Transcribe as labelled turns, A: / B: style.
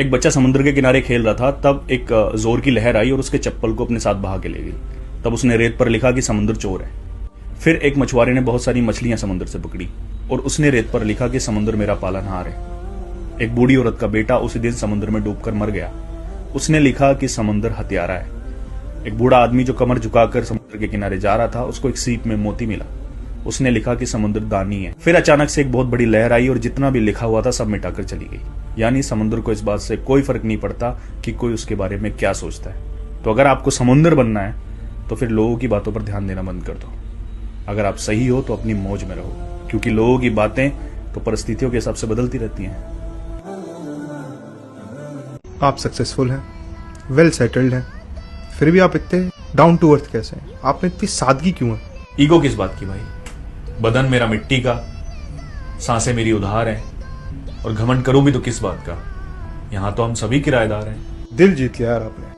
A: एक बच्चा समुद्र के किनारे खेल रहा था, तब एक जोर की लहर आई और उसके चप्पल को अपने साथ बहा के ले गई। तब उसने रेत पर लिखा कि समुद्र चोर है। फिर एक मछुआरे ने बहुत सारी मछलियां समुद्र से पकड़ी और उसने रेत पर लिखा कि समुद्र मेरा पालनहार है। एक बूढ़ी औरत का बेटा उसी दिन समुद्र में डूबकर मर गया। उसने लिखा कि समुद्र हत्यारा है। एक बूढ़ा आदमी जो कमर झुकाकर समुद्र के किनारे जा रहा था, उसको एक सीप में मोती मिला। उसने लिखा कि समुद्र दानी है। फिर अचानक से एक बहुत बड़ी लहर आई और जितना भी लिखा हुआ था सब मिटाकर चली गई। यानी समुद्र को इस बात से कोई फर्क नहीं पड़ता कि कोई उसके बारे में क्या सोचता है। तो अगर आपको समुद्र बनना है तो फिर लोगों की बातों पर ध्यान देना बंद कर दो। अगर आप सही हो तो अपनी मौज में रहो, क्योंकि लोगों की बातें तो परिस्थितियों के हिसाब से बदलती रहती हैं।
B: आप सक्सेसफुल हैं, वेल सेटल्ड हैं, फिर भी आप इतने डाउन टू अर्थ कैसे हैं? आप में इतनी सादगी क्यों है?
A: ईगो किस बात की भाई? बदन मेरा मिट्टी का, सांसें मेरी उधार हैं, और घमंड करूं भी तो किस बात का? यहां तो हम सभी किराएदार हैं।
B: दिल जीत लिया यार आपने।